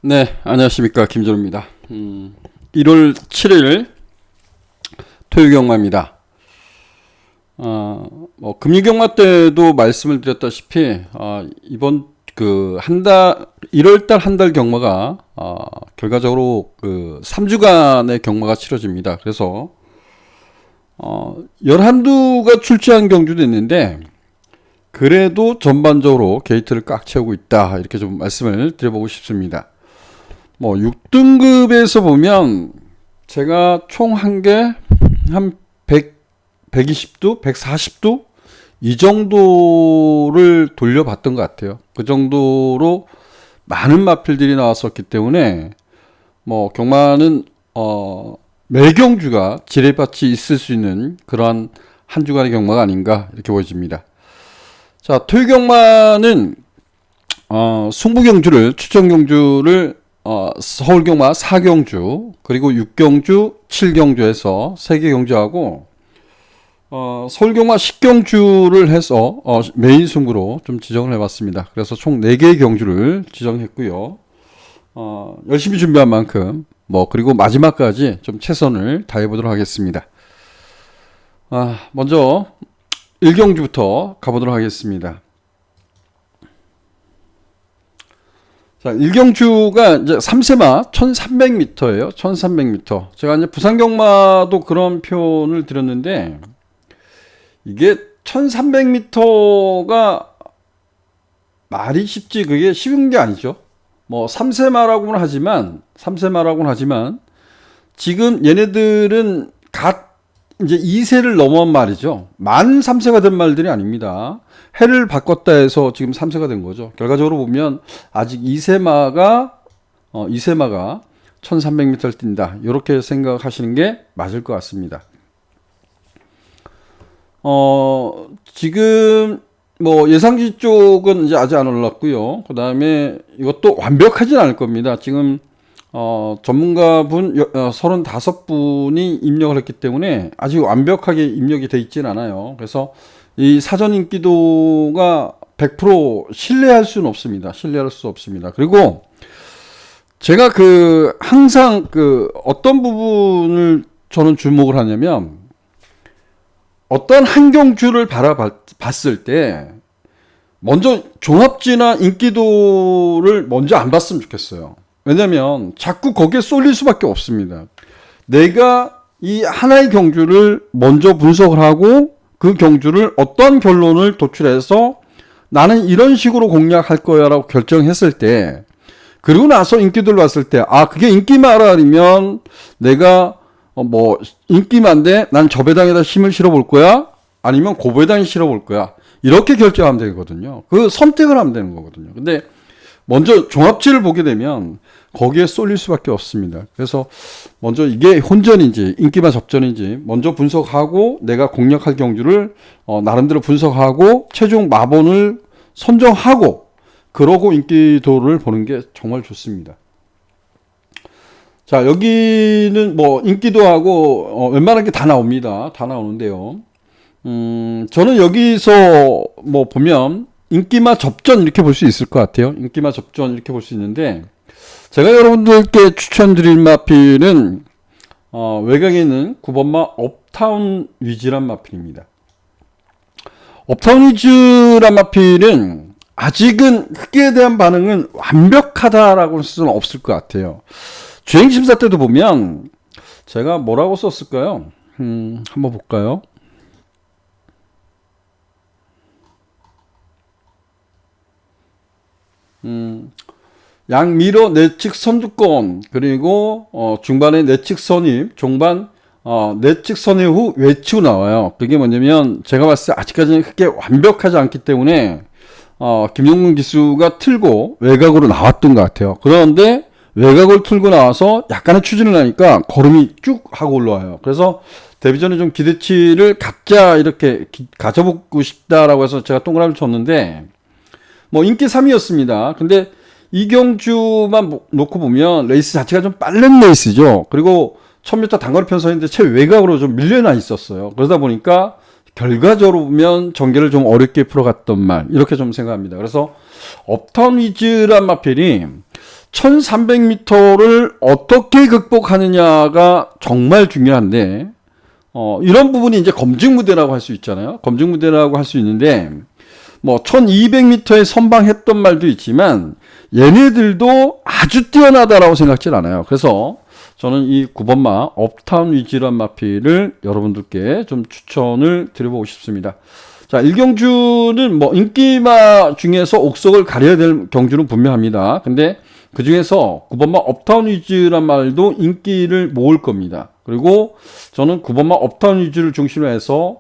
네, 안녕하십니까. 김준호입니다. 1월 7일 토요일 경마입니다. 금리경마 때도 말씀을 드렸다시피, 이번 1월달 한 달 경마가, 결과적으로 3주간의 경마가 치러집니다. 그래서, 11두가 출제한 경주도 있는데, 그래도 전반적으로 게이트를 꽉 채우고 있다. 이렇게 좀 말씀을 드려보고 싶습니다. 6등급에서 보면 제가 총 한 개 한 120두, 140두 이 정도를 돌려봤던 것 같아요. 그 정도로 많은 마필들이 나왔었기 때문에 경마는 매 경주가 지뢰밭이 있을 수 있는 그러한 한 주간의 경마가 아닌가 이렇게 보여집니다. 자, 토요 경마는 승부 경주를 추천 경주를 서울 경마 4경주, 그리고 6경주, 7경주에서 3개 경주하고, 서울 경마 10경주를 해서, 메인 승부로 좀 지정을 해봤습니다. 그래서 총 4개의 경주를 지정했고요. 열심히 준비한 만큼, 그리고 마지막까지 좀 최선을 다해보도록 하겠습니다. 먼저, 1경주부터 가보도록 하겠습니다. 자, 1경주가 이제 3세마 1300m예요. 1300m. 제가 이제 부산경마도 그런 표현을 드렸는데, 이게 1300m가 말이 쉽지 그게 쉬운 게 아니죠. 3세마라고는 하지만, 지금 얘네들은 이제 2세를 넘은 말이죠. 만 3세가 된 말들이 아닙니다. 해를 바꿨다 해서 지금 3세가 된 거죠. 결과적으로 보면 아직 2세마가 1300m를 뛴다. 이렇게 생각하시는 게 맞을 것 같습니다. 지금 예상지 쪽은 이제 아직 안 올랐고요. 그 다음에 이것도 완벽하진 않을 겁니다. 지금 전문가분 35분이 입력을 했기 때문에 아직 완벽하게 입력이 돼 있진 않아요. 그래서 이 사전 인기도가 100% 신뢰할 수는 없습니다. 신뢰할 수 없습니다. 그리고 제가 항상 어떤 부분을 저는 주목을 하냐면, 어떤 한 경주를 바라봤을 때 먼저 종합지나 인기도를 먼저 안 봤으면 좋겠어요. 왜냐면 자꾸 거기에 쏠릴 수밖에 없습니다. 내가 이 하나의 경주를 먼저 분석을 하고 그 경주를 어떤 결론을 도출해서 나는 이런 식으로 공략할 거야 라고 결정했을 때, 그리고 나서 인기도를 봤을 때 그게 인기마라면 내가 인기만데 난 저 배당에다 힘을 실어볼 거야 아니면 그 배당에 실어볼 거야 이렇게 결정하면 되거든요. 그 선택을 하면 되는 거거든요. 근데 먼저 종합치를 보게 되면 거기에 쏠릴 수밖에 없습니다. 그래서 먼저 이게 혼전인지 인기만 접전인지 먼저 분석하고 내가 공략할 경주를 나름대로 분석하고 최종 마본을 선정하고 그러고 인기도를 보는 게 정말 좋습니다. 자, 여기는 인기도하고 웬만한 게 다 나옵니다. 다 나오는데요. 저는 여기서 보면 인기마 접전 이렇게 볼 수 있을 것 같아요. 인기마 접전 이렇게 볼 수 있는데, 제가 여러분들께 추천드릴 마필은 외곽에 있는 9번마 업타운 위즈란 마필입니다. 업타운 위즈란 마필은 아직은 흑에 대한 반응은 완벽하다라고 할 수는 없을 것 같아요. 주행심사 때도 보면 제가 뭐라고 썼을까요? 한번 볼까요? 양미러 내측 선두권, 그리고 중반에 내측 선입, 종반 내측 선입 후 외치고 나와요. 그게 뭐냐면 제가 봤을 때 아직까지는 크게 완벽하지 않기 때문에 김용문 기수가 틀고 외곽으로 나왔던 것 같아요. 그런데 외곽을 틀고 나와서 약간의 추진을 하니까 걸음이 쭉 하고 올라와요. 그래서 데뷔전에 좀 기대치를 각자 이렇게 가져보고 싶다라고 해서 제가 동그라미를 줬는데, 인기 3위였습니다. 근데 이경주만 놓고 보면 레이스 자체가 좀 빠른 레이스죠. 그리고 1000m 단거리 편성인데 최외곽으로 좀 밀려나 있었어요. 그러다 보니까 결과적으로 보면 전개를 좀 어렵게 풀어갔던 말, 이렇게 좀 생각합니다. 그래서 업타운 위즈란 마필이 1300m를 어떻게 극복하느냐가 정말 중요한데, 이런 부분이 이제 검증 무대라고 할 수 있잖아요. 검증 무대라고 할 수 있는데, 뭐 1200m에 선방했던 말도 있지만 얘네들도 아주 뛰어나다라고 생각질 않아요. 그래서 저는 이 9번마 업타운 위즈란 마필을 여러분들께 좀 추천을 드려보고 싶습니다. 자, 일경주는 뭐 인기마 중에서 옥석을 가려야 될 경주는 분명합니다. 근데 그 중에서 9번마 업타운 위즈란 말도 인기를 모을 겁니다. 그리고 저는 9번마 업타운 위즈를 중심으로 해서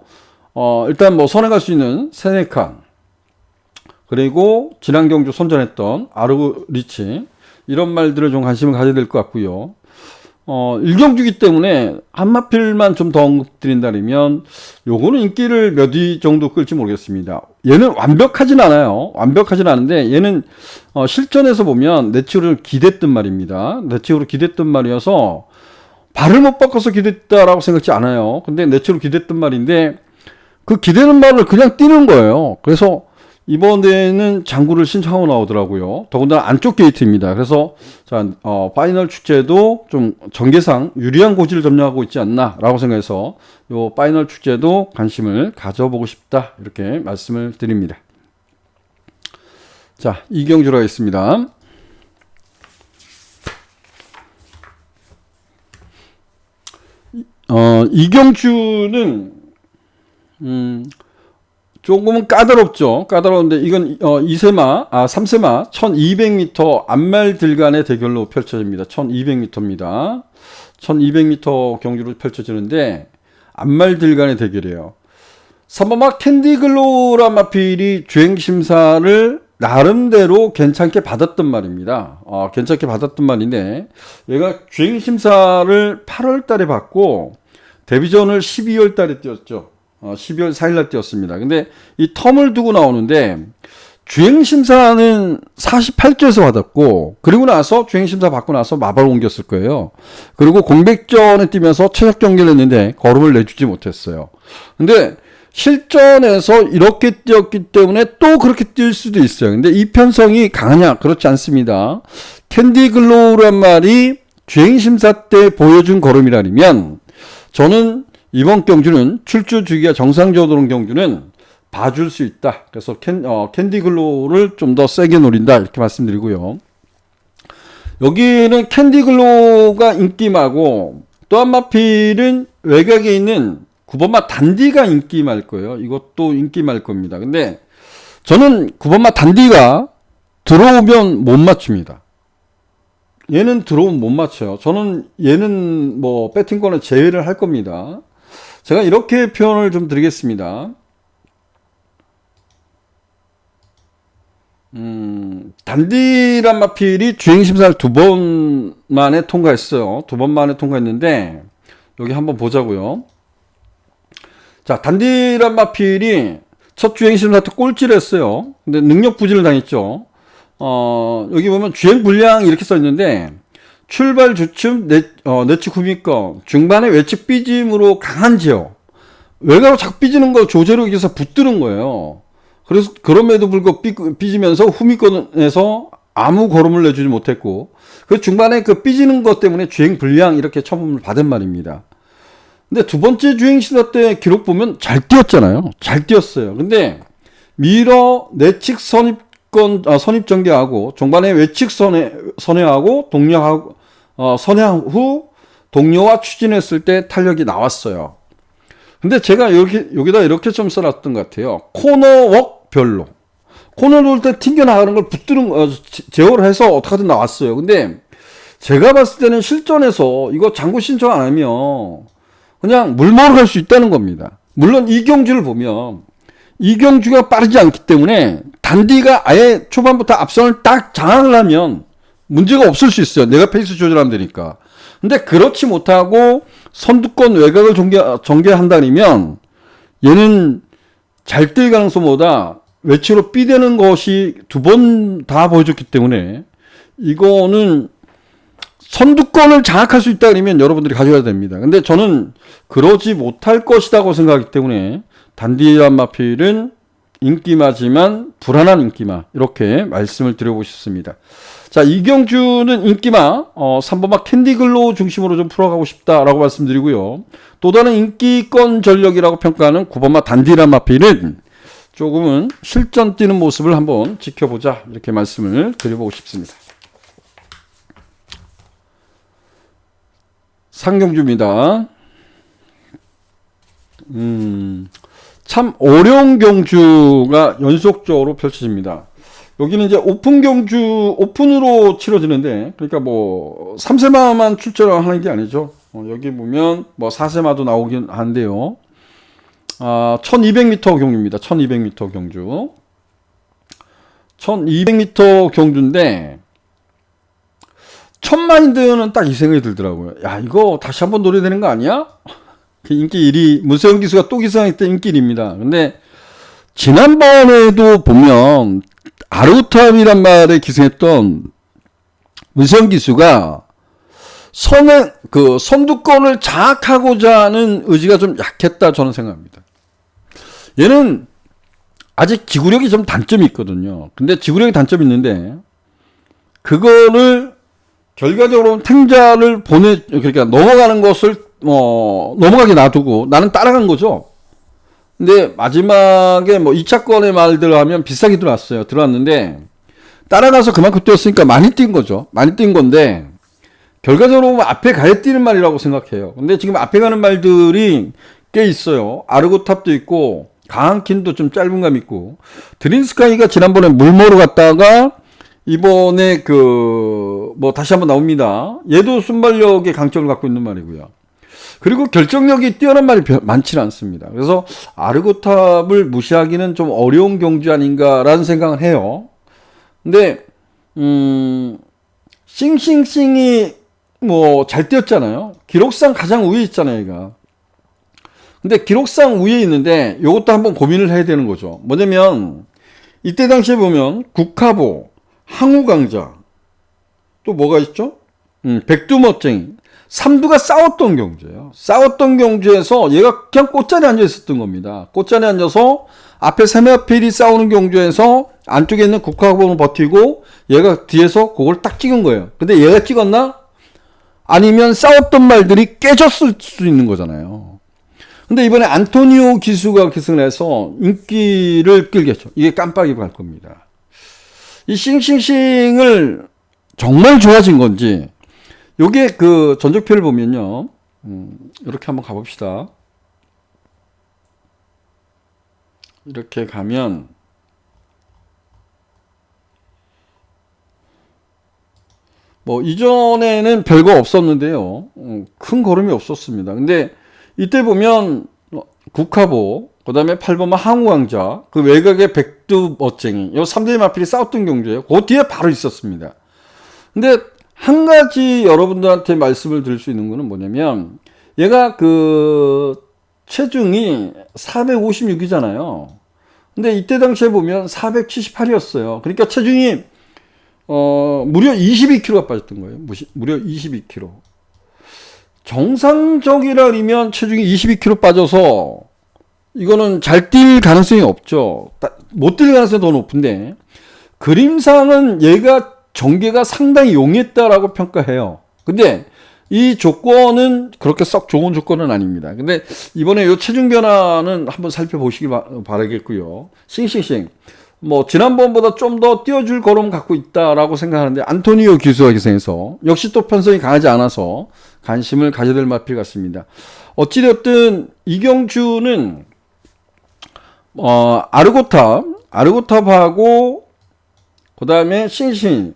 일단 뭐 선에 갈 수 있는 세네칸, 그리고 지난 경주 선전했던 아르리치, 이런 말들을 좀 관심을 가져야 될 것 같고요. 일경주기 때문에 한마필만 좀 더 언급드린다면 요거는 인기를 몇 위 정도 끌지 모르겠습니다. 얘는 완벽하진 않아요. 완벽하진 않은데 얘는 실전에서 보면 내치로 기댔던 말입니다. 내치로 기댔던 말이어서 발을 못 바꿔서 기댔다라고 생각지 않아요. 근데 내치로 기댔던 말인데 그 기대는 말을 그냥 뛰는 거예요. 그래서 이번에는 장구를 신청하고 나오더라고요. 더군다나 안쪽 게이트입니다. 그래서 자, 파이널 축제도 좀 전개상 유리한 고지를 점령하고 있지 않나라고 생각해서 요 파이널 축제도 관심을 가져보고 싶다, 이렇게 말씀을 드립니다. 자, 이경주로 하겠습니다. 이경주는 조금은 까다롭죠. 까다로운데 이건 3세마 1200m 앞말 들간의 대결로 펼쳐집니다. 1200m입니다. 1200m 경주로 펼쳐지는데 앞말 들간의 대결이에요. 3번마 캔디글로우란 마필이 주행심사를 나름대로 괜찮게 받았던 말입니다. 괜찮게 받았던 말인데 얘가 주행심사를 8월 달에 받고 데뷔전을 12월 달에 뛰었죠. 12월 4일날 뛰었습니다. 근데 이 텀을 두고 나오는데 주행심사는 48조에서 받았고, 그리고 나서 주행심사 받고 나서 마발 옮겼을 거예요. 그리고 공백전에 뛰면서 최적 경기를 했는데 걸음을 내주지 못했어요. 근데 실전에서 이렇게 뛰었기 때문에 또 그렇게 뛸 수도 있어요. 근데 이 편성이 강하냐? 그렇지 않습니다. 캔디글로우란 말이 주행심사 때 보여준 걸음이라면 저는 이번 경주는 출주 주기가 정상적으로 들어온 경주는 봐줄 수 있다. 그래서 캔디글로우를 좀 더 세게 노린다, 이렇게 말씀드리고요. 여기는 캔디글로우가 인기마고 또 한 마필은 외곽에 있는 9번마 단디가 인기말 거예요. 이것도 인기말 겁니다. 근데 저는 9번마 단디가 들어오면 못 맞춥니다. 얘는 들어오면 못 맞춰요. 저는 얘는 뭐 배팅권을 제외를 할 겁니다. 제가 이렇게 표현을 좀 드리겠습니다. 단디란 마필이 주행심사를 2번 만에 통과했어요. 2번 만에 통과했는데 여기 한번 보자고요. 자, 단디란 마필이 첫 주행심사 때 꼴찌를 했어요. 근데 능력 부진을 당했죠. 여기 보면 주행 불량 이렇게 써 있는데 출발 주춤, 내측 후미권, 중반에 외측 삐짐으로 강한 지역. 외곽으로 자꾸 삐지는 거 조제로 이겨서 붙드는 거예요. 그래서 그럼에도 불구하고 삐지면서 후미권에서 아무 걸음을 내주지 못했고, 그 중반에 그 삐지는 것 때문에 주행 불량 이렇게 처분을 받은 말입니다. 근데 두 번째 주행 시도 때 기록 보면 잘 뛰었잖아요. 잘 뛰었어요. 근데 미러 내측 선입 전개하고 중반에 외측 선회하고 동력하고 선회한 후 동료와 추진했을 때 탄력이 나왔어요. 근데 제가 여기다 이렇게 좀 써놨던 것 같아요. 코너웍 별로. 코너 돌 때 튕겨나가는 걸 제어를 해서 어떻게든 나왔어요. 근데 제가 봤을 때는 실전에서 이거 장구 신청 안 하면 그냥 물먹으러 갈 수 있다는 겁니다. 물론 이경주를 보면 이경주가 빠르지 않기 때문에 단디가 아예 초반부터 앞선을 딱 장악을 하면 문제가 없을 수 있어요. 내가 페이스 조절하면 되니까. 근데 그렇지 못하고 선두권 외곽을 전개한다면 얘는 잘 뛸 가능성보다 외치로 삐대는 것이 2번 다 보여줬기 때문에 이거는 선두권을 장악할 수 있다 그러면 여러분들이 가져야 됩니다. 근데 저는 그러지 못할 것이라고 생각하기 때문에 단디란 마필은 인기마지만 불안한 인기마, 이렇게 말씀을 드려보고 싶습니다. 자, 이경주는 인기마, 3번마 캔디글로우 중심으로 좀 풀어가고 싶다라고 말씀드리고요. 또 다른 인기권 전력이라고 평가하는 9번마 단디란 마필은 조금은 실전 뛰는 모습을 한번 지켜보자, 이렇게 말씀을 드려보고 싶습니다. 상경주입니다. 참 어려운 경주가 연속적으로 펼쳐집니다. 여기는 이제 오픈 경주, 오픈으로 치러지는데, 그러니까 뭐 3세마만 출전을 하는 게 아니죠. 여기 보면 뭐 4세마도 나오긴 한데요. 1200m 경주입니다. 1200m 경주. 1200m 경주인데, 천마인드는 딱 이 생각이 들더라고요. 야, 이거 다시 한번 노려야 되는 거 아니야? 인기 1위, 문세영 기수가 또 기승했던 인기 1위입니다. 근데, 지난번에도 보면, 아르고탑이란 말에 기승했던 문세영 기수가 선두권을 장악하고자 하는 의지가 좀 약했다, 저는 생각합니다. 얘는 아직 지구력이 좀 단점이 있거든요. 근데 지구력이 단점이 있는데, 그거를 결과적으로 탱자를 그러니까 넘어가는 것을, 넘어가게 놔두고 나는 따라간 거죠. 근데 마지막에 뭐 2차권의 말들 하면 비싸게 들어왔는데, 따라가서 그만큼 뛰었으니까 많이 뛴 거죠. 많이 뛴 건데, 결과적으로 보면 앞에 가야 뛰는 말이라고 생각해요. 근데 지금 앞에 가는 말들이 꽤 있어요. 아르고탑도 있고, 강한킨도 좀 짧은 감 있고, 드림스카이가 지난번에 물모로 갔다가, 이번에 뭐 다시 한번 나옵니다. 얘도 순발력의 강점을 갖고 있는 말이고요. 그리고 결정력이 뛰어난 말이 많지는 않습니다. 그래서 아르고탑을 무시하기는 좀 어려운 경주 아닌가라는 생각을 해요. 근데 싱싱싱이 뭐 잘 뛰었잖아요. 기록상 가장 위에 있잖아요, 얘가. 근데 기록상 위에 있는데 이것도 한번 고민을 해야 되는 거죠. 뭐냐면 이때 당시에 보면 국화보, 항우강자, 또 뭐가 있죠? 백두멋쟁이, 삼두가 싸웠던 경주예요. 싸웠던 경주에서 얘가 그냥 꽃자리에 앉아 있었던 겁니다. 꽃자리에 앉아서 앞에 세마필이 싸우는 경주에서 안쪽에 있는 국화보는 버티고 얘가 뒤에서 그걸 딱 찍은 거예요. 근데 얘가 찍었나? 아니면 싸웠던 말들이 깨졌을 수 있는 거잖아요. 근데 이번에 안토니오 기수가 기승을 해서 인기를 끌겠죠. 이게 깜빡이고 갈 겁니다. 이 싱싱싱을 정말 좋아진 건지, 요게 그 전적표를 보면요. 이렇게 한번 가봅시다. 이렇게 가면, 뭐, 이전에는 별거 없었는데요. 큰 걸음이 없었습니다. 근데 이때 보면, 국화보, 그 다음에 8번마 항우왕자, 그 외곽에 백두멋쟁이, 요 3대의 마필이 싸웠던 경주예요. 그 뒤에 바로 있었습니다. 근데 한 가지 여러분들한테 말씀을 드릴 수 있는 거는 뭐냐면, 얘가 그 체중이 456이잖아요. 근데 이때 당시에 보면 478이었어요. 그러니까 체중이 무려 22kg가 빠졌던 거예요. 무려 22kg. 정상적이라면 체중이 22kg 빠져서 이거는 잘 뛸 가능성이 없죠. 못 뛸 가능성이 더 높은데, 그림상은 얘가 전개가 상당히 용이했다라고 평가해요. 근데 이 조건은 그렇게 썩 좋은 조건은 아닙니다. 근데 이번에 이 체중 변화는 한번 살펴보시기 바라겠고요. 싱싱싱. 뭐 지난번보다 좀 더 뛰어줄 걸음 갖고 있다라고 생각하는데, 안토니오 기수가 기승해서 역시 또 편성이 강하지 않아서 관심을 가져야 될 마필 같습니다. 어찌되었든 이경주는 아르고탑하고 그 다음에 싱싱싱,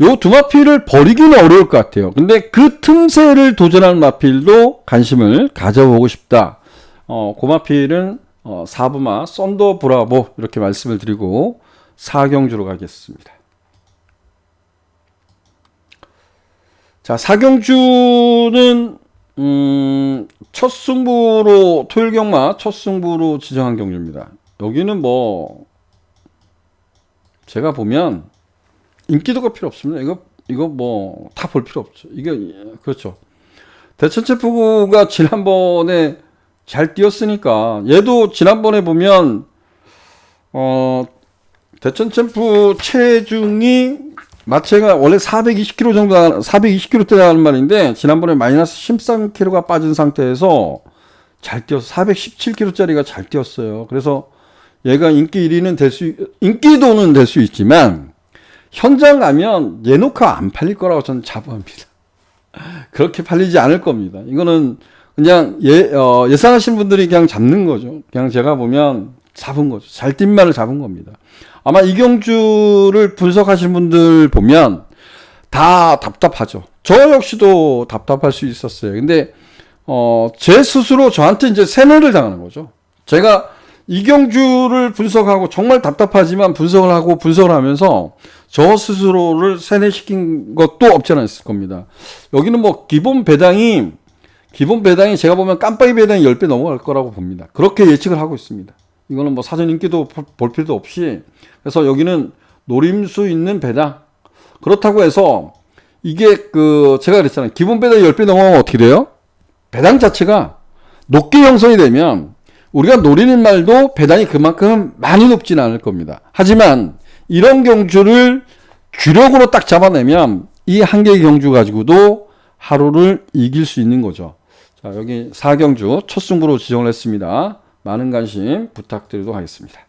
요 두 마필을 버리기는 어려울 것 같아요. 근데 그 틈새를 도전하는 마필도 관심을 가져보고 싶다. 그 마필은 4부마 썬더 브라보, 이렇게 말씀을 드리고 4경주로 가겠습니다. 자, 4경주는 첫 승부로, 토요일 경마 첫 승부로 지정한 경주입니다. 여기는 뭐 제가 보면 인기도가 필요 없습니다. 이거 뭐 다 볼 필요 없죠. 이게 그렇죠. 대천체프가 지난번에 잘 뛰었으니까, 얘도 지난번에 보면 대천챔프 체중이 마체가 원래 420kg 정도, 420kg대 하는 말인데, 지난번에 마이너스 13kg가 빠진 상태에서 잘 뛰어서 417kg짜리가 잘 뛰었어요. 그래서 얘가 인기 1위는 인기도는 될 수 있지만, 현장 가면 얘노카 안 팔릴 거라고 저는 자부합니다. 그렇게 팔리지 않을 겁니다. 이거는 그냥 예상하신 분들이 그냥 잡는 거죠. 그냥 제가 보면 잡은 거죠. 잘 뛴 말을 잡은 겁니다. 아마 이경주를 분석하신 분들 보면 다 답답하죠. 저 역시도 답답할 수 있었어요. 근데 제 스스로 저한테 이제 세뇌를 당하는 거죠. 제가 이경주를 분석하고 정말 답답하지만 분석을 하면서 저 스스로를 세뇌시킨 것도 없지 않아 있을 겁니다. 여기는 뭐 기본 배당이 제가 보면 깜빡이 배당이 10배 넘어갈 거라고 봅니다. 그렇게 예측을 하고 있습니다. 이거는 뭐 사전 인기도 볼 필요도 없이. 그래서 여기는 노림수 있는 배당. 그렇다고 해서 이게 제가 그랬잖아요. 기본 배당이 10배 넘어가면 어떻게 돼요? 배당 자체가 높게 형성이 되면 우리가 노리는 말도 배당이 그만큼 많이 높지는 않을 겁니다. 하지만 이런 경주를 주력으로 딱 잡아내면 이 한 개의 경주 가지고도 하루를 이길 수 있는 거죠. 자, 여기 4경주 첫 승부로 지정을 했습니다. 많은 관심 부탁드리도록 하겠습니다.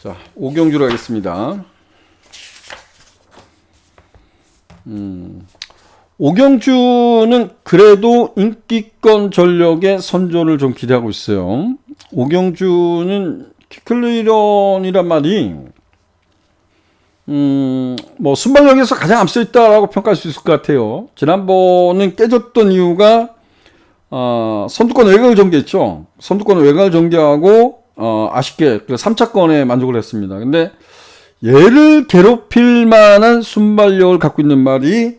자, 5경주로 하겠습니다. 5경주는 그래도 인기권 전력의 선전을 좀 기대하고 있어요. 5경주는 키클리런이란 말이 뭐 순발력에서 가장 앞서 있다라고 평가할 수 있을 것 같아요. 지난번은 깨졌던 이유가 선두권 외곽을 정지했죠. 선두권 외곽을 정지하고 아쉽게 그 3차권에 만족을 했습니다. 근데 얘를 괴롭힐 만한 순발력을 갖고 있는 말이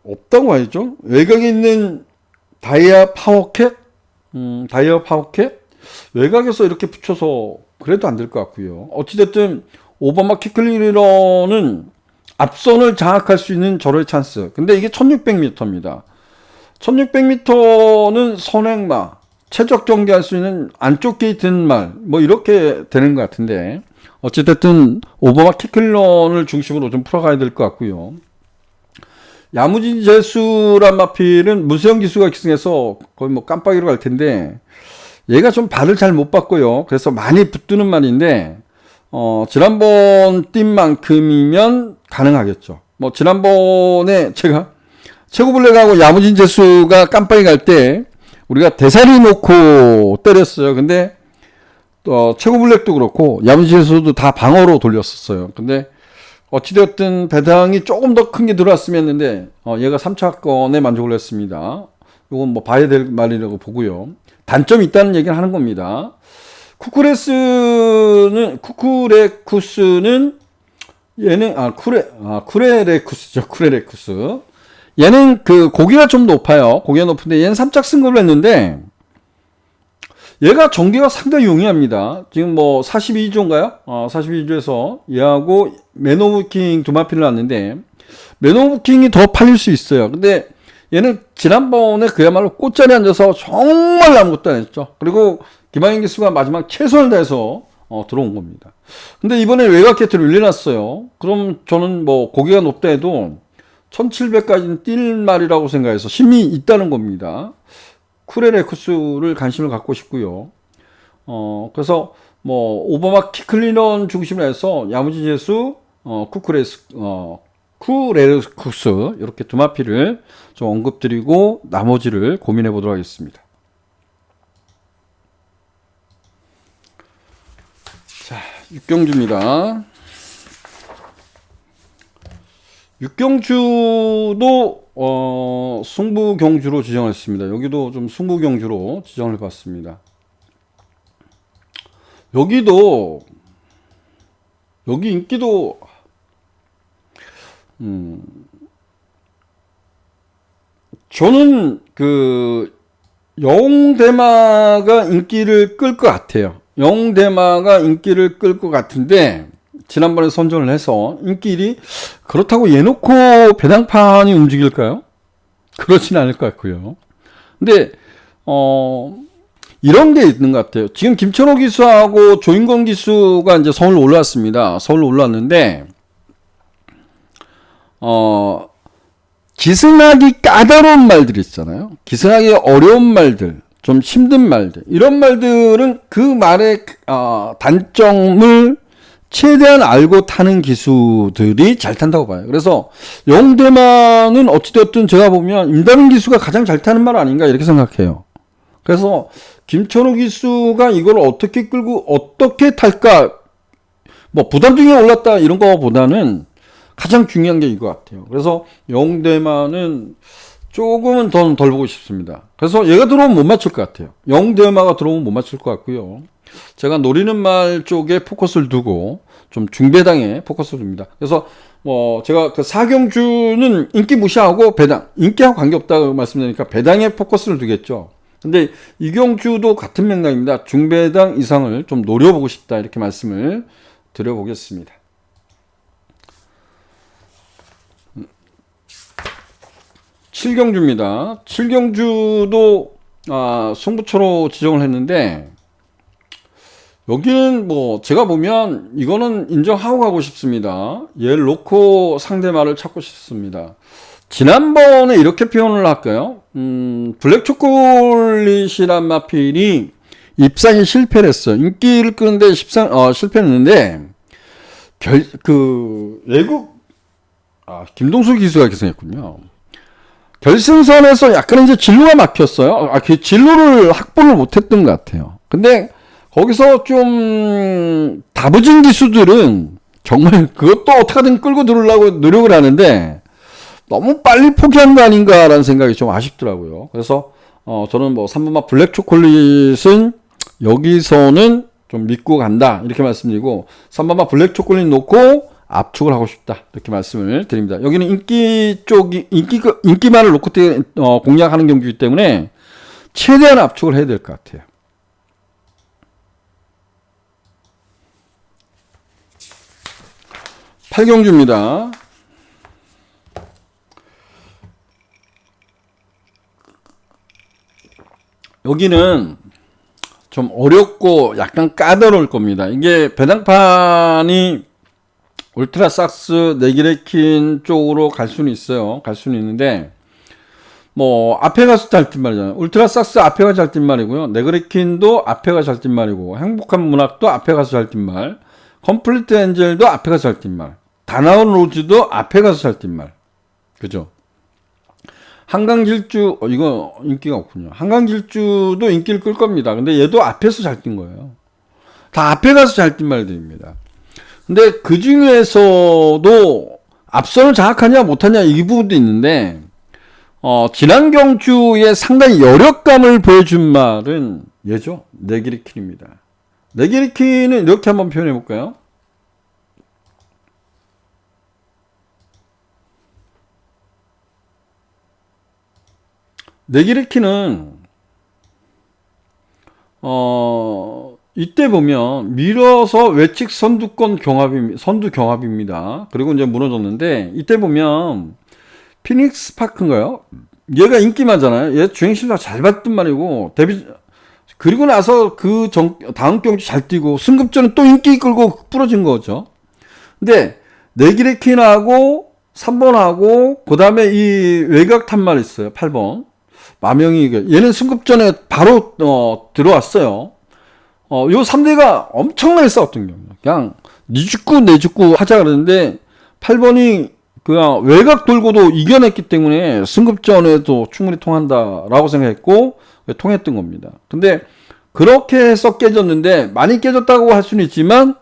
없다고 하죠. 외곽에 있는 다이아 파워캣 외곽에서 이렇게 붙여서 그래도 안 될 것 같고요. 어찌됐든 오바마 키클리런은 앞선을 장악할 수 있는 절호의 찬스. 근데 이게 1600m입니다. 1600m는 선행마, 최적 경기할 수 있는 안쪽 게이트는 말, 뭐 이렇게 되는 것 같은데 어찌됐든 오바마 키클리런을 중심으로 좀 풀어가야 될 것 같고요. 야무진 제수란 마필은 무수형 기수가 기승해서 거의 뭐 깜빡이로 갈 텐데 얘가 좀 발을 잘 못 받고요. 그래서 많이 붙드는 말인데 지난번 뛴 만큼이면 가능하겠죠. 뭐 지난번에 제가 최고블랙하고 야무진 제수가 깜빡이 갈 때 우리가 대사리 놓고 때렸어요. 근데 최고블랙도 그렇고 야무진 제수도 다 방어로 돌렸었어요. 근데 어찌되었든 배당이 조금 더 큰 게 들어왔으면 했는데 얘가 3차권에 만족을 했습니다. 이건 뭐 봐야 될 말이라고 보고요. 단점이 있다는 얘기를 하는 겁니다. 쿠쿠레쿠스는 얘는 쿠레레쿠스죠. 쿠레레쿠스. 얘는 그 고기가 좀 높아요. 고기가 높은데 얘는 3짝 승급을 했는데 얘가 전개가 상당히 용이합니다. 지금 뭐 42조인가요? 42조에서 얘하고 맨오브킹 두 마필을 놨는데 맨오브킹이 더 팔릴 수 있어요. 근데 얘는 지난번에 그야말로 꽃자리에 앉아서 정말 아무것도 안 했죠. 그리고 김하인 기수가 마지막 최선을 다해서 들어온 겁니다. 근데 이번에 외곽 게이트를 올려놨어요. 그럼 저는 뭐 고기가 높다 해도 1700까지는 뛸 말이라고 생각해서 힘이 있다는 겁니다. 쿠레레쿠스를 관심을 갖고 싶고요. 그래서 뭐 오바마 키클리넌 중심으로 해서 야무진 제수, 쿠레레쿠스 이렇게 두 마피를 좀 언급드리고 나머지를 고민해 보도록 하겠습니다. 자, 6경주입니다. 6경주도 승부 경주로 지정했습니다. 여기도 좀 승부 경주로 지정을 해봤습니다. 여기 인기도 저는 그 영웅대마가 인기를 끌 것 같아요. 영웅대마가 인기를 끌 것 같은데 지난번에 선전을 해서 인기 1위 그렇다고 얘놓고 배당판이 움직일까요? 그렇진 않을 것 같고요. 근데 이런 게 있는 것 같아요. 지금 김천호 기수하고 조인권 기수가 이제 서울로 올라왔습니다. 서울로 올라왔는데, 기승하기 까다로운 말들 있잖아요. 기승하기 어려운 말들, 좀 힘든 말들. 이런 말들은 그 말의 단점을 최대한 알고 타는 기수들이 잘 탄다고 봐요. 그래서 영대만은 어찌되었든 제가 보면 임다른 기수가 가장 잘 타는 말 아닌가 이렇게 생각해요. 그래서 김천호 기수가 이걸 어떻게 끌고 어떻게 탈까, 뭐 부담 중에 올랐다 이런 거보다는 가장 중요한 게 이거 같아요. 그래서 영대만은 조금은 더 덜 보고 싶습니다. 그래서 얘가 들어오면 못 맞출 것 같아요. 영대마가 들어오면 못 맞출 것 같고요. 제가 노리는 말 쪽에 포커스를 두고 좀 중배당에 포커스를 둡니다. 그래서 뭐 제가 그 사경주는 인기 무시하고 배당, 인기하고 관계없다고 말씀드리니까 배당에 포커스를 두겠죠. 근데 이경주도 같은 맥락입니다. 중배당 이상을 좀 노려보고 싶다 이렇게 말씀을 드려보겠습니다. 칠경주입니다. 칠경주도 승부처로 지정을 했는데 여기는 뭐 제가 보면 이거는 인정하고 가고 싶습니다. 얘를 놓고 상대말을 찾고 싶습니다. 지난번에 이렇게 표현을 할까요? 블랙 초콜릿이란 마필이 입상에 실패를 했어요. 인기를 끄는데 실패했는데 외국 김동수 기수가 계승했군요. 결승선에서 약간 이제 진로가 막혔어요. 그 진로를 확보를 못했던 것 같아요. 근데 거기서 좀 다부진 기수들은 정말 그것도 어떻게든 끌고 들어오려고 노력을 하는데 너무 빨리 포기한 거 아닌가라는 생각이 좀 아쉽더라고요. 그래서 저는 뭐 3번마 블랙 초콜릿은 여기서는 좀 믿고 간다 이렇게 말씀드리고 3번마 블랙 초콜릿 놓고 압축을 하고 싶다 이렇게 말씀을 드립니다. 여기는 인기 쪽이 인기만을 놓고 공략하는 경기이기 때문에 최대한 압축을 해야 될 것 같아요. 팔경주입니다. 여기는 좀 어렵고 약간 까다로울 겁니다. 이게 배당판이 울트라삭스 네기레킨 쪽으로 갈 수는 있어요. 갈 수는 있는데 뭐 앞에 가서 잘 뛴 말이잖아요. 울트라삭스 앞에 가서 잘 뛴 말이고요. 네그레킨도 앞에 가서 잘 뛴 말이고 행복한 문학도 앞에 가서 잘 뛴 말, 컴플리트 엔젤도 앞에 가서 잘 뛴 말, 다나온 로즈도 앞에 가서 잘 뛴 말. 그죠? 한강질주 이거 인기가 없군요. 한강질주도 인기를 끌 겁니다. 근데 얘도 앞에서 잘 뛴 거예요. 다 앞에 가서 잘 뛴 말들입니다. 근데 그 중에서도 앞선을 장악하냐 못하냐 이 부분도 있는데 지난 경주에 상당히 여력감을 보여준 말은 얘죠. 네기리킨입니다. 네기리킨은 이렇게 한번 표현해 볼까요? 네기리킨은 이때 보면 밀어서 외측 선두 경합입니다. 그리고 이제 무너졌는데 이때 보면 피닉스 파크인가요? 얘가 인기만잖아요. 얘 주행실력 잘 받던 말이고 그리고 나서 다음 경주 잘 뛰고 승급전에 또 인기 끌고 부러진 거죠. 근데 네기레킨하고 3번하고 그 다음에 이 외곽 탄말 있어요. 8번 마명이 얘는 승급전에 바로 들어왔어요. 요 3대가 엄청나게 싸웠던 경우입니다. 그냥 니 죽고 내 죽고 하자 그러는데 8번이 그냥 외곽 돌고도 이겨냈기 때문에 승급전에도 충분히 통한다라고 생각했고 통했던 겁니다. 근데 그렇게 해서 깨졌는데 많이 깨졌다고 할 수는 있지만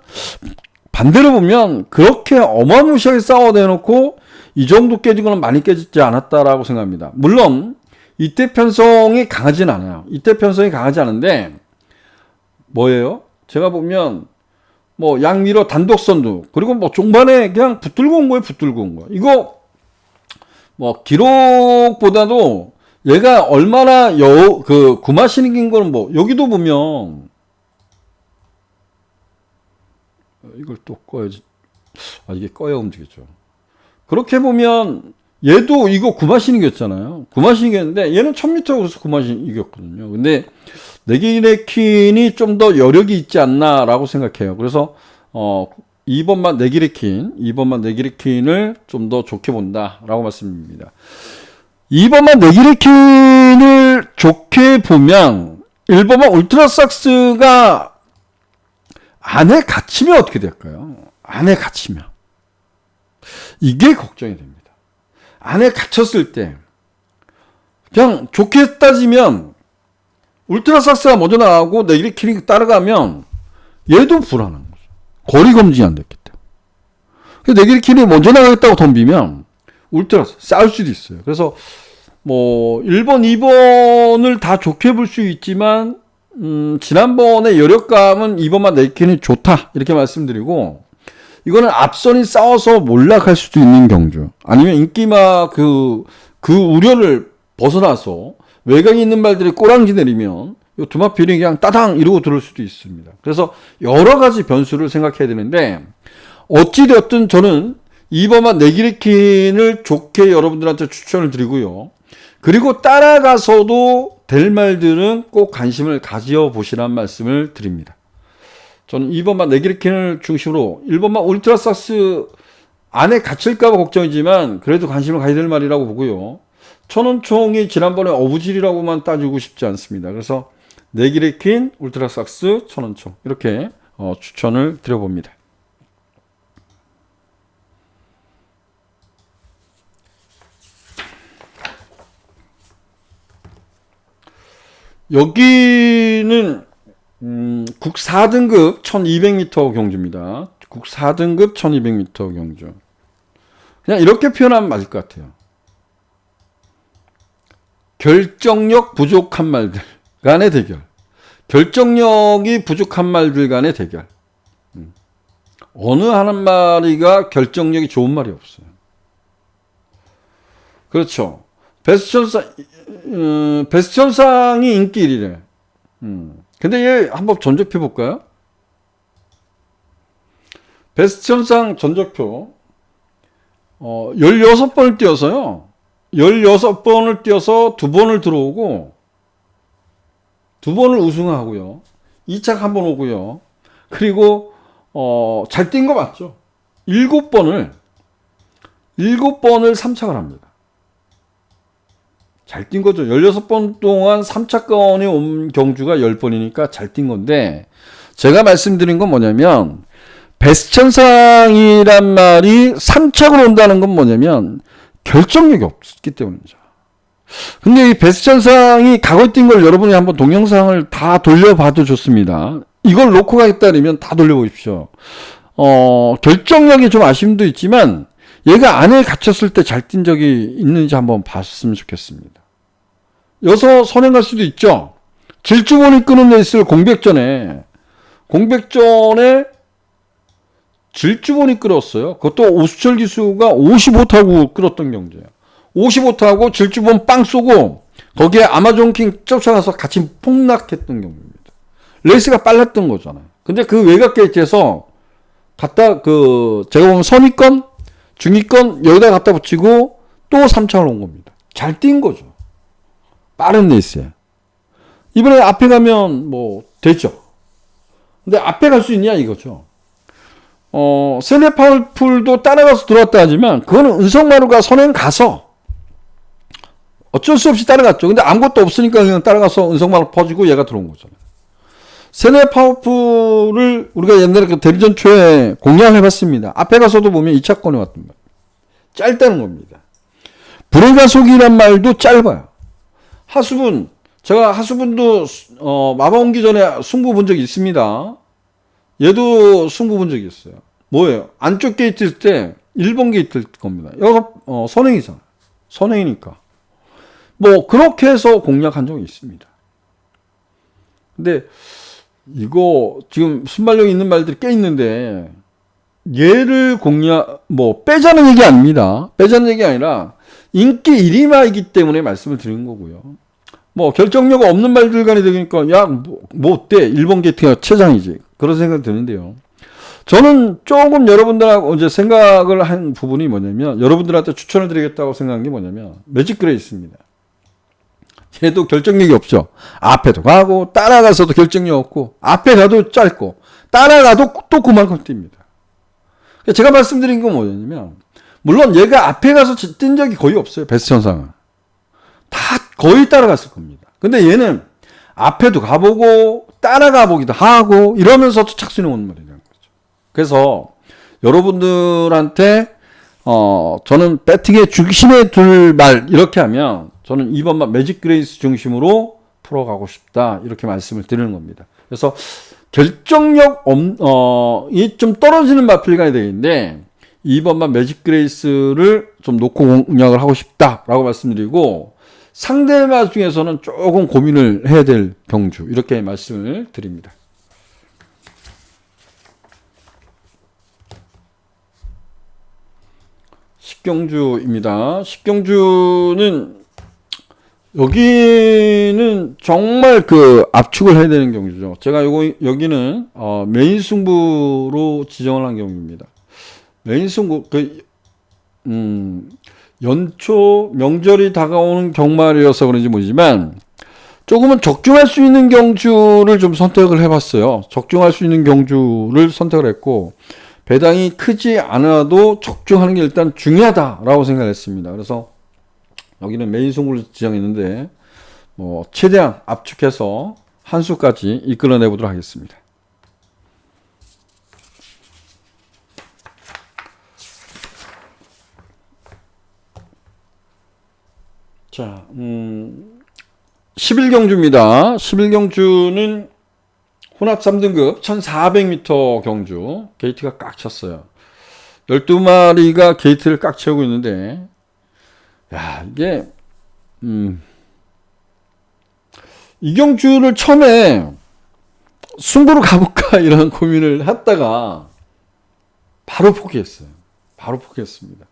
반대로 보면 그렇게 어마무시하게 싸워내놓고 이 정도 깨진 거는 많이 깨지지 않았다라고 생각합니다. 물론 이때 편성이 강하진 않아요. 이때 편성이 강하지 않은데 뭐예요? 제가 보면 뭐 양미러 단독 선두 그리고 뭐 종반에 그냥 붙들고 온 거예요. 붙들고 온 거. 이거 뭐 기록보다도 얘가 얼마나 구마신인 거는 뭐 여기도 보면 이걸 또 꺼야지. 이게 꺼야 움직이죠. 그렇게 보면 얘도 이거 구마신 이겼잖아요. 구마신 이겼는데 얘는 1000m에서 구마신 이겼거든요. 근데 네기레킨이 좀 더 여력이 있지 않나라고 생각해요. 그래서 2번만 네기레킨을 좀 더 좋게 본다라고 말씀드립니다. 2번만 네기레킨을 좋게 보면 1번만 울트라삭스가 안에 갇히면 어떻게 될까요? 안에 갇히면 이게 걱정이 됩니다. 안에 갇혔을 때 그냥 좋게 따지면 울트라삭스가 먼저 나가고 네기레킨이 따라가면 얘도 불안한 거죠. 거리 검증이 안 됐기 때문에. 네기레킨이 먼저 나가겠다고 덤비면 울트라삭스 싸울 수도 있어요. 그래서 뭐 1번, 2번을 다 좋게 볼 수 있지만 지난번에 여력감은 2번만 네기레킨이 좋다 이렇게 말씀드리고, 이거는 앞선이 싸워서 몰락할 수도 있는 경주, 아니면 인기마 그 우려를 벗어나서 외곽에 있는 말들이 꼬랑지 내리면 요 두마필이 그냥 따당 이러고 들어올 수도 있습니다. 그래서 여러 가지 변수를 생각해야 되는데, 어찌되었든 저는 2번만 네기레킨을 좋게 여러분들한테 추천을 드리고요. 그리고 따라가서도 될 말들은 꼭 관심을 가져보시란 말씀을 드립니다. 저는 2번만 네기레킨을 중심으로 1번만 울트라삭스 안에 갇힐까봐 걱정이지만 그래도 관심을 가져야 될 말이라고 보고요. 천원총이 지난번에 어부질이라고만 따지고 싶지 않습니다. 그래서 네기레킨, 울트라삭스, 천원총 이렇게 추천을 드려봅니다. 여기는 국 4등급 1200m 경주입니다. 국 4등급 1200m 경주. 그냥 이렇게 표현하면 맞을 것 같아요. 결정력 부족한 말들 간의 대결. 결정력이 부족한 말들 간의 대결. 어느 한 마리가 결정력이 좋은 말이 없어요. 그렇죠. 베스천상이 인기 1위래. 근데 얘 한번 전적표 볼까요? 베스천상 전적표 16번을 뛰어서요. 16번을 뛰어서 2번을 들어오고 2번을 우승하고요. 2착 1번 오고요. 그리고 잘 뛴 거 맞죠? 7번을 3착을 합니다. 잘 뛴 거죠. 16번 동안 3차권이 온 경주가 10번이니까 잘 뛴 건데, 제가 말씀드린 건 뭐냐면, 베스천상이란 말이 3착으로 온다는 건 뭐냐면, 결정력이 없기 때문이죠. 근데 이 베스천상이 과거에 뛴 걸 여러분이 한번 동영상을 다 돌려봐도 좋습니다. 이걸 놓고 가겠다면 다 돌려보십시오. 결정력이 좀 아쉬움도 있지만, 얘가 안에 갇혔을 때 잘 뛴 적이 있는지 한번 봤으면 좋겠습니다. 여기서 선행 갈 수도 있죠. 질주본이 끄는 레이스를 공백전에 질주본이 끌었어요. 그것도 오수철 기수가 55타고 끌었던 경주예요. 55타고 질주본 빵 쏘고 거기에 아마존킹 쫓아가서 같이 폭락했던 경주입니다. 레이스가 빨랐던 거잖아요. 근데 그 외곽 게이트에서 제가 보면 선위권, 중위권 여기다 갖다 붙이고 또 3차를 온 겁니다. 잘 뛴 거죠. 빠른 레이스에. 이번에 앞에 가면 뭐 되죠. 근데 앞에 갈 수 있냐 이거죠. 세네 파울풀도 따라가서 들어왔다 하지만 그거는 은성마루가 선행 가서 어쩔 수 없이 따라갔죠. 근데 아무것도 없으니까 그냥 따라가서 은성마루 퍼지고 얘가 들어온 거잖아요. 세네 파워풀을 우리가 옛날에 그 데뷔전 초에 공략을 해봤습니다. 앞에 가서도 보면 2차권에 왔던 거예요. 짧다는 겁니다. 불의가속이란 말도 짧아요. 제가 하수분도 마바 오기 전에 승부 본 적이 있습니다. 얘도 승부 본 적이 있어요. 뭐예요? 안쪽 게이트일 때 1번 게이트일 겁니다. 여기서 선행이잖아요. 선행이니까. 뭐 그렇게 해서 공략한 적이 있습니다. 근데 이거 지금 순발력이 있는 말들이 꽤 있는데 얘를 빼자는 얘기 아닙니다. 빼자는 얘기 아니라 인기 1위마이기 때문에 말씀을 드린 거고요. 뭐 결정력 없는 말들 간에 되니까 야 뭐 어때? 1번 게이트가 최장이지. 그런 생각이 드는데요. 저는 조금 여러분들하고 이제 생각을 한 부분이 뭐냐면, 여러분들한테 추천을 드리겠다고 생각한 게 뭐냐면, 매직 그레이스입니다. 얘도 결정력이 없죠. 앞에도 가고, 따라가서도 결정력 없고, 앞에 가도 짧고, 따라가도 또 그만큼 뜁니다. 제가 말씀드린 건 뭐냐면, 물론 얘가 앞에 가서 뛴 적이 거의 없어요. 베스트 현상은. 다 거의 따라갔을 겁니다. 근데 얘는 앞에도 가보고, 따라가 보기도 하고, 이러면서도 착순이 오는 말이라는 거죠. 그래서 여러분들한테, 저는 배팅에 중심에 둘 말, 이렇게 하면, 저는 2번만 매직 그레이스 중심으로 풀어가고 싶다. 이렇게 말씀을 드리는 겁니다. 그래서 결정력이 좀 떨어지는 마필간이 되는데, 2번만 매직 그레이스를 좀 놓고 공략을 하고 싶다라고 말씀드리고, 상대마 중에서는 조금 고민을 해야 될 경주, 이렇게 말씀을 드립니다. 십경주입니다. 십경주는 여기는 정말 그 압축을 해야 되는 경주죠. 제가 여기는 메인 승부로 지정을 한 경주입니다. 메인 승부, 연초 명절이 다가오는 경말이어서 그런지 모르지만 조금은 적중할 수 있는 경주를 좀 선택을 해봤어요. 적중할 수 있는 경주를 선택을 했고, 배당이 크지 않아도 적중하는 게 일단 중요하다라고 생각했습니다. 그래서 여기는 메인 승부를 지정했는데, 최대한 압축해서 한 수까지 이끌어내보도록 하겠습니다. 자, 11경주입니다. 11경주는 혼합 3등급 1400m 경주. 게이트가 꽉 찼어요. 12마리가 게이트를 꽉 채우고 있는데, 야, 이게, 이 경주를 처음에 승부로 가볼까 이런 고민을 했다가 바로 포기했어요. 바로 포기했습니다.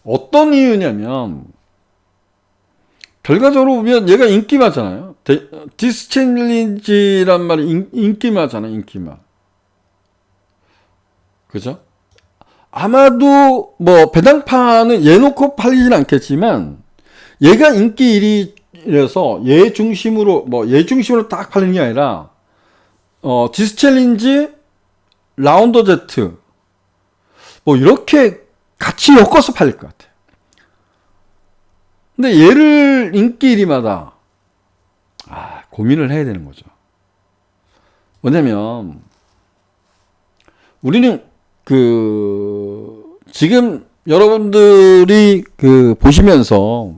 어떤 이유냐면, 결과적으로 보면 얘가 인기마잖아요. 디스챌린지란 말이 인기마잖아요. 인기마. 그죠? 아마도 배당판은 얘 놓고 팔리진 않겠지만, 얘가 인기 1위라서 얘 중심으로 딱 팔리는 게 아니라, 디스챌린지, 라운더 제트 이렇게 같이 엮어서 팔릴 것 같아요. 근데 얘를 인기 1위마다 고민을 해야 되는 거죠. 뭐냐면, 우리는 지금 여러분들이 보시면서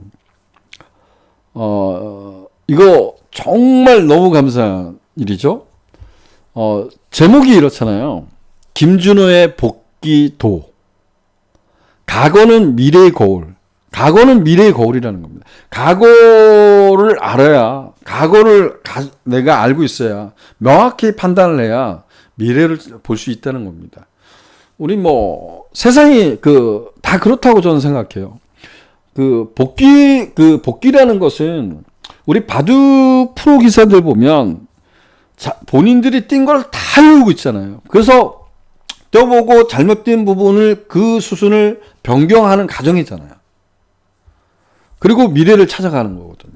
이거 정말 너무 감사한 일이죠. 제목이 이렇잖아요. 김준호의 복귀도. 과거는 미래의 거울. 과거는 미래의 거울이라는 겁니다. 과거를 알아야, 내가 알고 있어야, 명확히 판단을 해야 미래를 볼 수 있다는 겁니다. 우리 세상이 다 그렇다고 저는 생각해요. 복귀라는 것은 우리 바둑 프로 기사들 보면 본인들이 뛴 걸 다 외우고 있잖아요. 그래서 떠보고 잘못된 부분을 그 수순을 변경하는 과정이잖아요. 그리고 미래를 찾아가는 거거든요.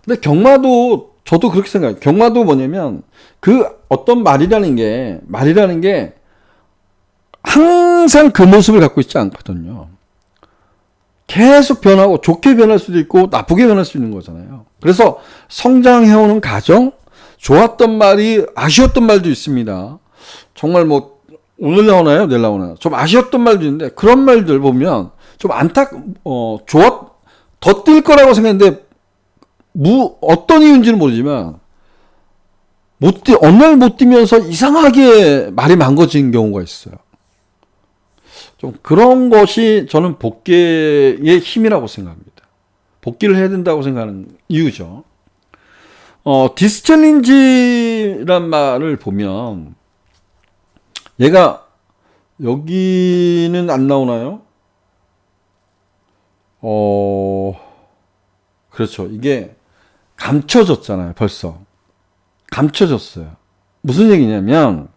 근데 경마도 저도 그렇게 생각해요. 경마도 뭐냐면 어떤 말이라는 게 항상 그 모습을 갖고 있지 않거든요. 계속 변하고 좋게 변할 수도 있고 나쁘게 변할 수 있는 거잖아요. 그래서 성장해오는 과정, 좋았던 말이 아쉬웠던 말도 있습니다. 정말 오늘 나오나요? 내일 나오나요? 좀 아쉬웠던 말도 있는데 그런 말들 보면 좀 더 뛸 거라고 생각했는데 어떤 이유인지는 모르지만 어느 날 못 뛰면서 이상하게 말이 망가진 경우가 있어요. 좀 그런 것이 저는 복귀의 힘이라고 생각합니다. 복귀를 해야 된다고 생각하는 이유죠. 디스챌린지란 말을 보면 얘가 여기는 안 나오나요? 그렇죠. 이게 감춰졌잖아요. 벌써 감춰졌어요. 무슨 얘기냐면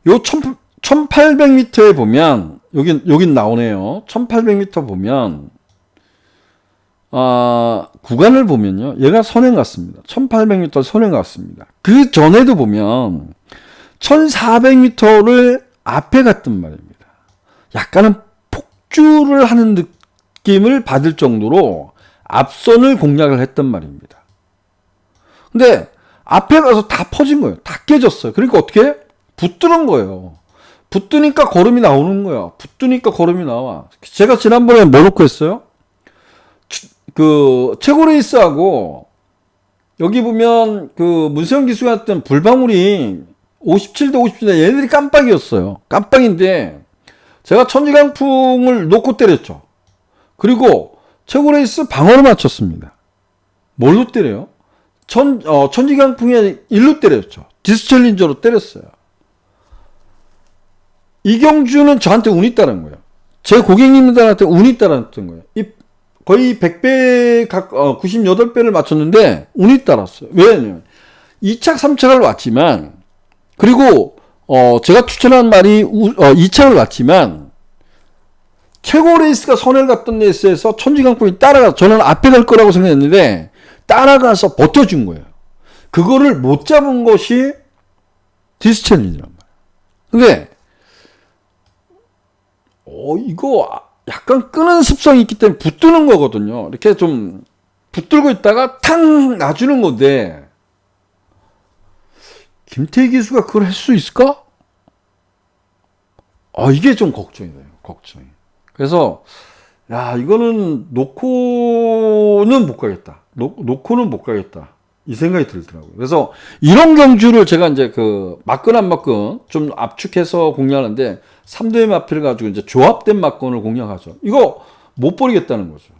요 1800m에 보면, 여긴 나오네요. 1800m 보면, 구간을 보면요. 얘가 선행 같습니다. 1800m 선행 같습니다. 그 전에도 보면, 1400m를 앞에 갔단 말입니다. 약간은 폭주를 하는 느낌을 받을 정도로 앞선을 공략을 했단 말입니다. 근데 앞에 가서 다 퍼진 거예요. 다 깨졌어요. 그러니까 어떻게? 붙드는 거예요. 붙드니까 걸음이 나오는 거야. 붙드니까 걸음이 나와. 제가 지난번에 뭐 놓고 했어요? 그 최고 레이스하고 여기 보면 그 문세영 기수가 했던 불방울이 57대 57대 얘네들이 깜빡이었어요. 깜빡인데 제가 천지강풍을 놓고 때렸죠. 그리고 최고 레이스 방어를 맞췄습니다. 뭘로 때려요? 천지강풍에 일로 때렸죠. 디스챌린저로 때렸어요. 이경주는 저한테 운이 따른 거예요. 제 고객님들한테 운이 따랐던 거예요. 거의 100배, 98배를 맞췄는데 운이 따랐어요. 왜냐면 2착, 3착을 왔지만 그리고 제가 추천한 말이 2착을 왔지만 최고 레이스가 선을 갔던 레이스에서 천지강풍이 따라가 저는 앞에 갈 거라고 생각했는데 따라가서 버텨준 거예요. 그거를 못 잡은 것이 디스챌린지란 말이에요. 근데 이거 약간 끄는 습성이 있기 때문에 붙드는 거거든요. 이렇게 좀 붙들고 있다가 탕 놔주는 건데 김태희 기수가 그걸 할 수 있을까? 이게 좀 걱정이 돼요. 걱정이. 그래서 야 이거는 놓고는 못 가겠다. 놓고는 못 가겠다. 이 생각이 들더라고요. 그래서 이런 경주를 제가 이제 그 막건 안 막건 좀 압축해서 공략하는데 3도의 마필을 가지고 이제 조합된 막건을 공략하죠. 이거 못 버리겠다는 거죠.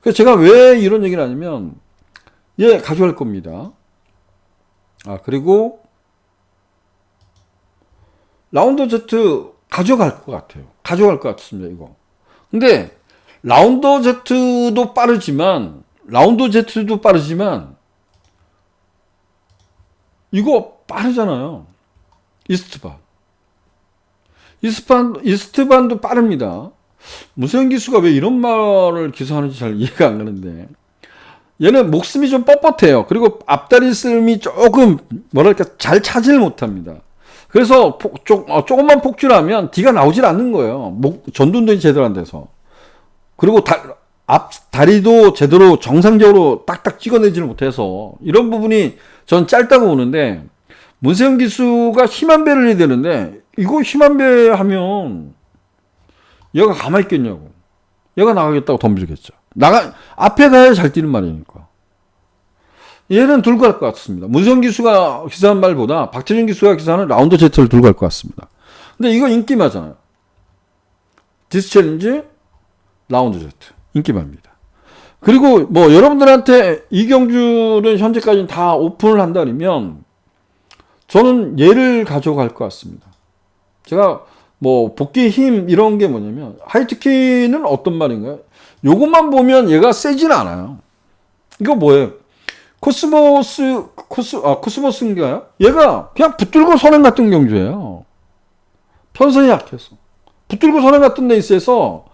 그래서 제가 왜 이런 얘기를 하냐면 얘 가져갈 겁니다. 그리고 라운더 Z 가져갈 것 같아요. 가져갈 것 같습니다. 이거. 근데 라운더 Z도 빠르지만 이거 빠르잖아요. 이스트반도 빠릅니다. 무세영 기수가 왜 이런 말을 기사하는지 잘 이해가 안 가는데 얘는 목숨이 좀 뻣뻣해요. 그리고 앞다리 쓸음이 조금 뭐랄까 잘 차지를 못합니다. 그래서 조금만 폭주하면 뒤가 나오질 않는 거예요. 전둔도 제대로 안 돼서. 그리고 앞 다리도 제대로 정상적으로 딱딱 찍어내지를 못해서 이런 부분이 전 짧다고 보는데 문세영 기수가 힘한 배를 해야 되는데 이거 힘한 배 하면 얘가 가만히 있겠냐고. 얘가 나가겠다고 덤비겠죠. 앞에 가야 잘 뛰는 말이니까. 얘는 들고 갈 것 같습니다. 문세영 기수가 기사한 말보다 박태준 기수가 기사하는 라운드 Z를 들고 갈 것 같습니다. 근데 이거 인기마잖아요. 디스챌린지 라운드 Z. 인기마입니다. 그리고 뭐 여러분들한테 이 경주는 현재까지는 다 오픈을 한다 그러면 저는 얘를 가져갈 것 같습니다. 제가 뭐 복귀 힘 이런 게 뭐냐면 하이트키는 어떤 말인가요? 요것만 보면 얘가 세지는 않아요. 이거 뭐예요? 코스모스인가요? 얘가 그냥 붙들고 선행 같은 경주예요. 편선이 약해서. 붙들고 선행 같은 레이스에서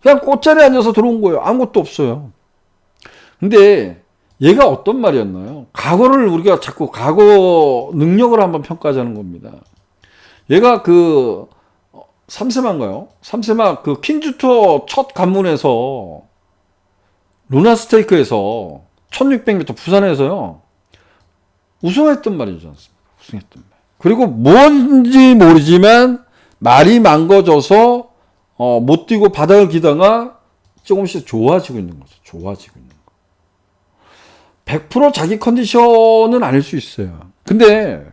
그냥 꽃자리에 앉아서 들어온 거예요. 아무것도 없어요. 근데 얘가 어떤 말이었나요? 과거를 우리가 자꾸 과거 능력을 한번 평가하자는 겁니다. 얘가 그 3세마인가요? 3세마 그 퀸즈 투어 첫 관문에서 루나 스테이크에서 1600m 부산에서요. 우승했던 말이지 않습니까? 우승했던 말. 그리고 뭔지 모르지만 말이 망가져서 못 뛰고 바닥을 기다가 조금씩 좋아지고 있는 거죠. 좋아지고 있는 거. 100% 자기 컨디션은 아닐 수 있어요. 근데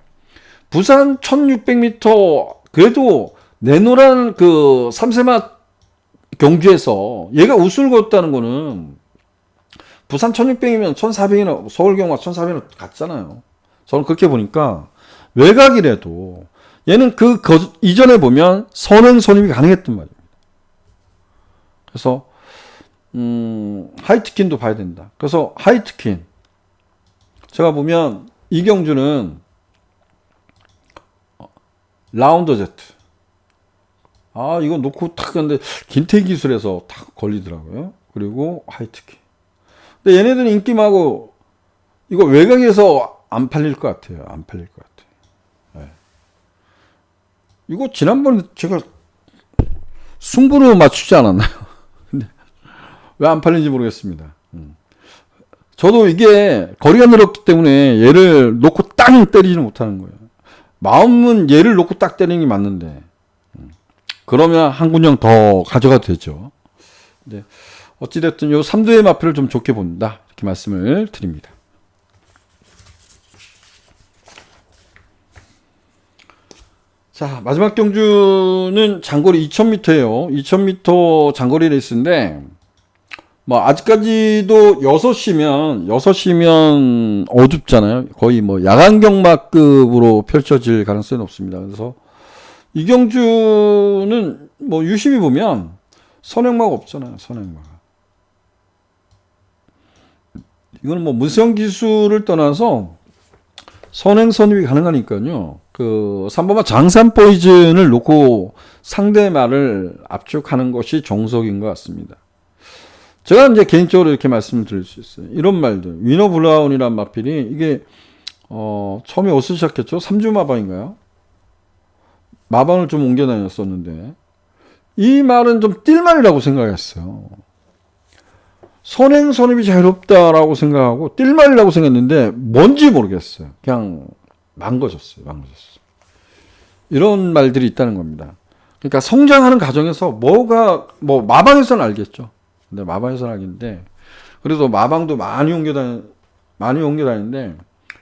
부산 1600m 그래도 내노란 그 3세마 경주에서 얘가 우승을 거뒀다는 거는 부산 1600이면 1400이나 서울 경마 1400이나 같잖아요. 저는 그렇게 보니까 외곽이라도 얘는 이전에 보면 선행 선임이 가능했단 말입니다. 그래서 하이트킨도 봐야 된다. 그래서 하이트킨 제가 보면 이경주는 라운더 제트. 이거 놓고 탁 했는데 김태희 기술에서 탁 걸리더라고요. 그리고 화이트키. 근데 얘네들은 인기마고 이거 외곽에서 안 팔릴 것 같아요. 안 팔릴 것 같아요. 네. 이거 지난번에 제가 승부로 맞추지 않았나요? 근데 왜 안 팔린지 모르겠습니다. 저도 이게 거리가 늘었기 때문에 얘를 놓고 땅 때리지는 못하는 거예요. 마음은 얘를 놓고 딱 때리는 게 맞는데 그러면 한 군형 더 가져가도 되죠. 네. 어찌됐든 요 3두의 마표를 좀 좋게 본다. 이렇게 말씀을 드립니다. 자, 마지막 경주는 장거리 2000m예요. 2000m 장거리 레이스인데 뭐 아직까지도 6시면 어둡잖아요. 거의 뭐 야간 경마급으로 펼쳐질 가능성이 높습니다. 그래서 이 경주는 뭐 유심히 보면 선행마가 없잖아요. 선행마가. 이거는 뭐 무성 기술을 떠나서 선행 선입이 가능하니까요. 그 3번마 장산 포이즌을 놓고 상대마를 압축하는 것이 정석인 것 같습니다. 제가 이제 개인적으로 이렇게 말씀을 드릴 수 있어요. 이런 말들. 위너 브라운이란 마필이 이게 처음에 어디서 시작했죠? 3주 마방인가요? 마방을 좀 옮겨 다녔었는데 이 말은 좀 뛸말이라고 생각했어요. 선행 선입이 자유롭다라고 생각하고 뛸말이라고 생각했는데 뭔지 모르겠어요. 그냥 망가졌어요. 이런 말들이 있다는 겁니다. 그러니까 성장하는 과정에서 뭐가 뭐 마방에서는 알겠죠. 근데 마방에서는 알겠는데 그래도 마방도 많이 옮겨 다니는데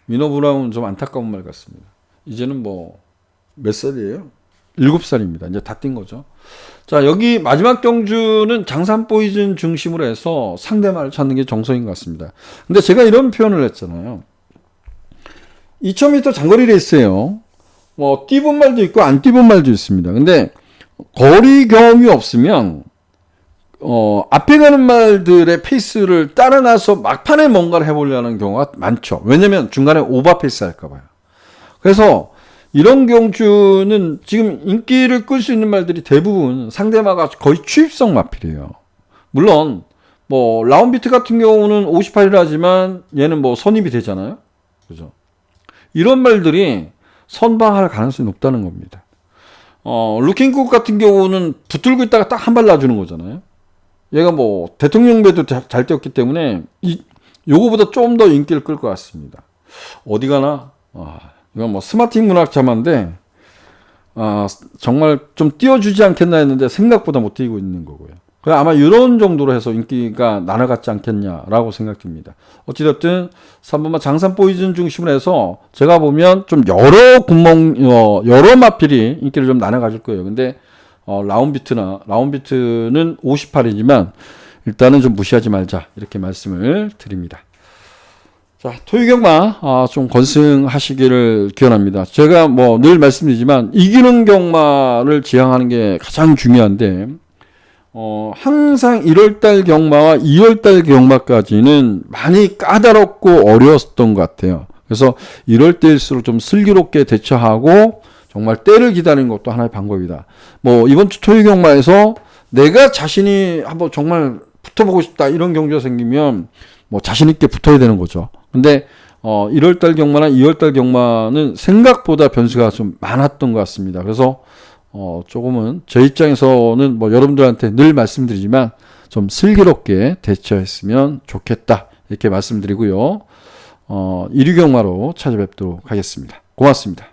위너 브라운 좀 안타까운 말 같습니다. 이제는 뭐 몇 살이에요? 7살입니다. 이제 다 뛴 거죠. 자, 여기 마지막 경주는 장산 포이즌 중심으로 해서 상대마를 찾는 게 정석인 것 같습니다. 근데 제가 이런 표현을 했잖아요. 2000m 장거리 레이스예요. 뭐 뛰본 말도 있고 안 뛰본 말도 있습니다. 근데 거리 경험이 없으면 앞에 가는 말들의 페이스를 따라가서 막판에 뭔가를 해보려는 경우가 많죠. 왜냐면 중간에 오버페이스 할까 봐요. 그래서 이런 경주는 지금 인기를 끌 수 있는 말들이 대부분 상대마가 거의 추입성 마필이에요. 물론 뭐 라운비트 같은 경우는 58이라 하지만 얘는 뭐 선입이 되잖아요. 그죠? 이런 말들이 선방할 가능성이 높다는 겁니다. 루킹국 같은 경우는 붙들고 있다가 딱 한 발 놔주는 거잖아요. 얘가 뭐 대통령 배도 잘 뛰었기 때문에 요거보다 좀 더 인기를 끌 것 같습니다. 어디 가나? 이건 뭐 스마팅 문학자만데 정말 좀 띄워주지 않겠나 했는데 생각보다 못 뛰고 있는 거고요. 아마 이런 정도로 해서 인기가 나눠갔지 않겠냐라고 생각됩니다. 어찌됐든 3번마 장산 포이즌 중심으로 해서 제가 보면 좀 여러 마필이 인기를 좀 나눠가질 거예요. 근데 라운비트는 58이지만 일단은 좀 무시하지 말자 이렇게 말씀을 드립니다. 자, 토요경마 좀 건승하시기를 기원합니다. 제가 뭐 늘 말씀드리지만 이기는 경마를 지향하는 게 가장 중요한데 항상 1월달 경마와 2월달 경마까지는 많이 까다롭고 어려웠던 것 같아요. 그래서 1월달일수록 좀 슬기롭게 대처하고 정말 때를 기다리는 것도 하나의 방법이다. 뭐 이번 주 토요경마에서 내가 자신이 한번 정말 붙어보고 싶다 이런 경주가 생기면 뭐 자신 있게 붙어야 되는 거죠. 근데 1월달 경마나 2월달 경마는 생각보다 변수가 좀 많았던 것 같습니다. 그래서 조금은 제 입장에서는 뭐 여러분들한테 늘 말씀드리지만 좀 슬기롭게 대처했으면 좋겠다 이렇게 말씀드리고요. 1위 경마로 찾아뵙도록 하겠습니다. 고맙습니다.